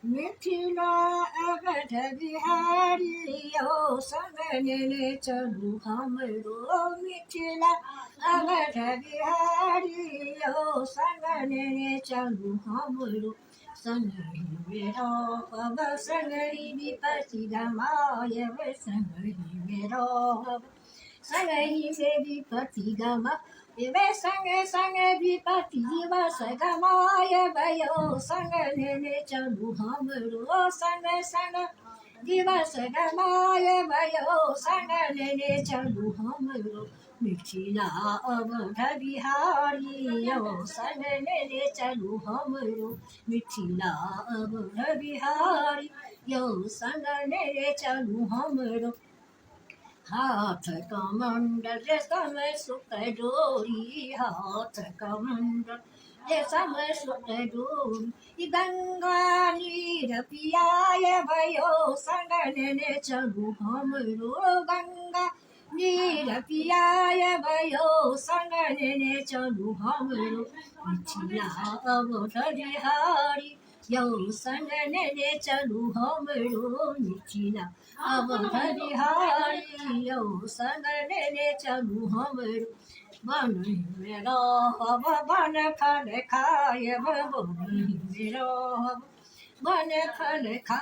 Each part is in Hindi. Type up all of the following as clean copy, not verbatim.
मिथिला अवध बिहारी ओ संगने चलू हमरो मिथिला अवध बिहारी ओ संगने चलू हमरो संगहि मेरो अब संगहि विपत्ति गमाय संगहि मेरो संगहि से विपत्ति गमा वे संगे संगे विपत्ति दिवस गमाय भयो संग लेने चलू हमरो संग संग दिवस गमाय भयो संग लेने चलू हमरो मिथिला अवध बिहारी यो संग लेने चलू हमरो मिथिला अवध बिहारी यो संग लेने चलू हमरो हाथ कमंडल रेशम सुत डोरी हाथ कमंडल रेशम सुत डोरी गंगा नीर पियाय भयो संगने चलू हमरो गंगा नीर पियाय भयो संगने चलू हमरो मिथिला अवध बिहारी यो संगने चलू हमरो मिथिला अवध बिहारी यो संगने चलू हमरो बन मेरो हब बन खल खायब बन मेरो हब बन खल खा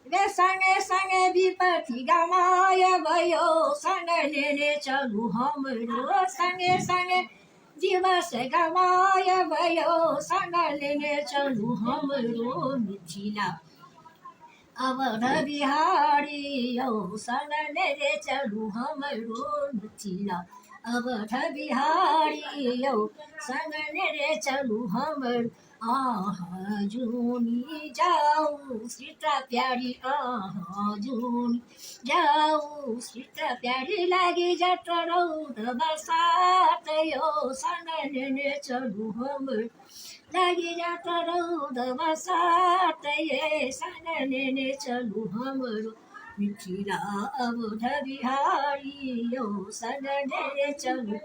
वे संगे संगे विपत्ति गमाय भयो संगने चलू हमरो संगे संगे दिवस गमाय भयो संगने चलू हमरो मिथिला अवध बिहारी यो संगने चलू हमरो मिथिला अवध बिहारी यो संगने चलू हमरो आहा जूनी जाऊ सीता प्यारी आहा जूनी जाऊ सीता प्यारी लागी जटरौ बसात यो संगने चलू हमरो लागी जटरौ बसात ये संगने चलू हमरो मिथिला अवध बिहारी यो संगने चलू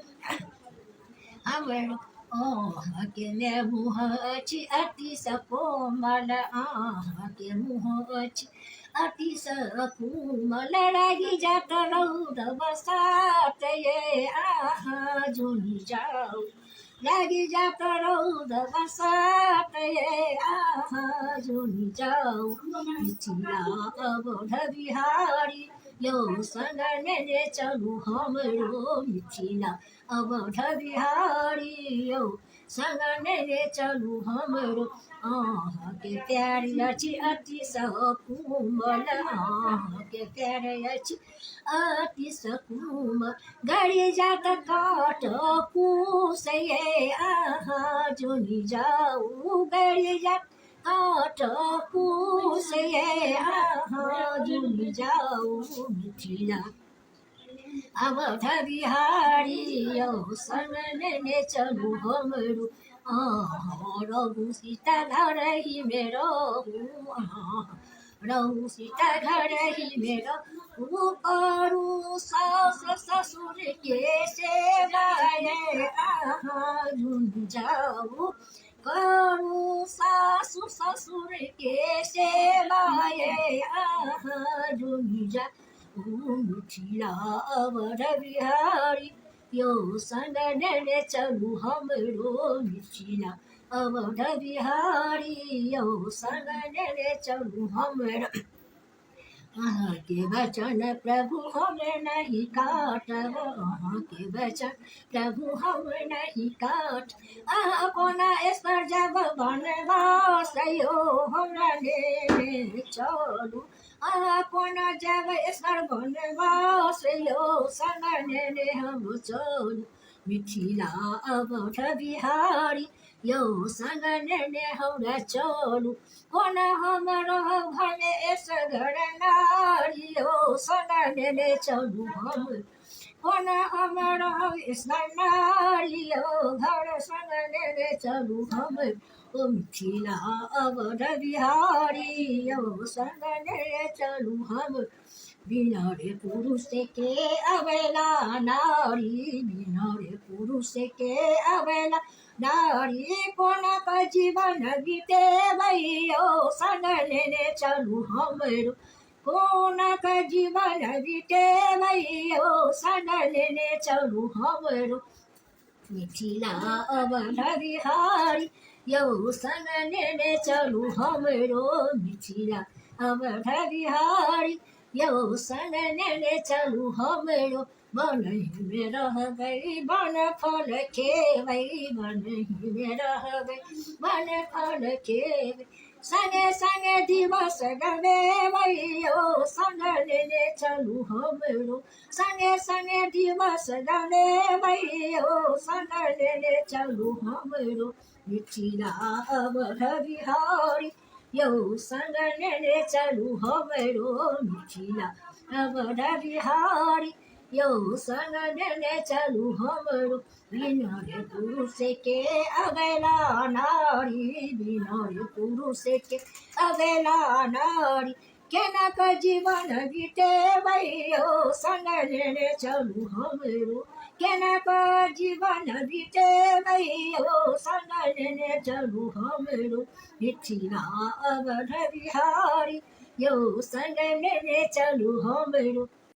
हमरो आहा के ने मुँह अछि अति सकोमल आहा के मुँह अछि अति सकोमल लागी जात रौद बसात ये आहा जुनी जाऊ लागी जात रौद बसात ये आहा जुनी जाऊ मिथिला अवध बिहारी यो संगने चलू हमरो मिथिला अवध बिहारी यो संगने चलू हमरो आहा के प्यारी अछि अति सकुमल आहा के प्यारी अछि अति सकुमल गड़ी जात काट कुस ये आहा जुनी जाऊ गड़ी जात काट कुस ये आहा जुनी जाऊ मिथिला अवध बिहारी यो संगने चलू हमरो आहा रहु सीता घर ही मेरो रहु सीता घर ही मेरो करू सास ससुर के सेवा ये आहा जुन जाऊ करू सासु ससुर के सेवा ये आहा जुन जाऊ मिथिला अवध बिहारी यो संगने चलू हमरो मिथिला अवध बिहारी यो संगने चलू हमरो अहाँ के वचन प्रभु हम नहीं काटब अहाँ के वचन प्रभु हम नहीं काट अहाँ कोना ईश्वर जब बनवास यो हमरा लेने चलू अहाँ कोना जब ईश्वर बनवास यो संगने हम चलू मिथिला अवध बिहारी यो संगने हमरा चलू कोन हमरो भने एस घर नारी यो संगने चलू हम कोन हमरो एस नारी यो घर संगने चलू हम ओ मिथिला अवध बिहारी यो संगने चलू हम बिना रे पुरुष के अवेला नारी बिना रे पुरुष के अवेला नारी कोना का जीवन बीते भैयो संग लेने चलू हमरो कोना का जीवन बीते भैयो संग लेने चलू हमरो मिथिला अवध बिहारी यौ संग लेने चलू हमरो मिथिला अवध बिहारी यौ संग लेने चलू हमरो बनहि में रहबै बन फल खेबै बनहि में रहबै बन फल खेबै संगे संगे दिवस गवेबै यौ संग लेने चलू हमरो संगे संगे दिवस गवेबै यौ संग लेने चलू हमरो मिथिला अवध बिहारी यौ संग लेने चलू हमरो मिथिला अवध बिहारी यौ संग लेने चलू हमरो बिना रे पुरुष के अगला नारी बिना रे पुरुष के अगला नारी केना का जीवन बीते भैयो संग लेने चलू हमरो केना का जीवन बीते भैयो संग लेने चलू हमरो मिथिला अवध बिहारी यौ संग लेने चलू हमरो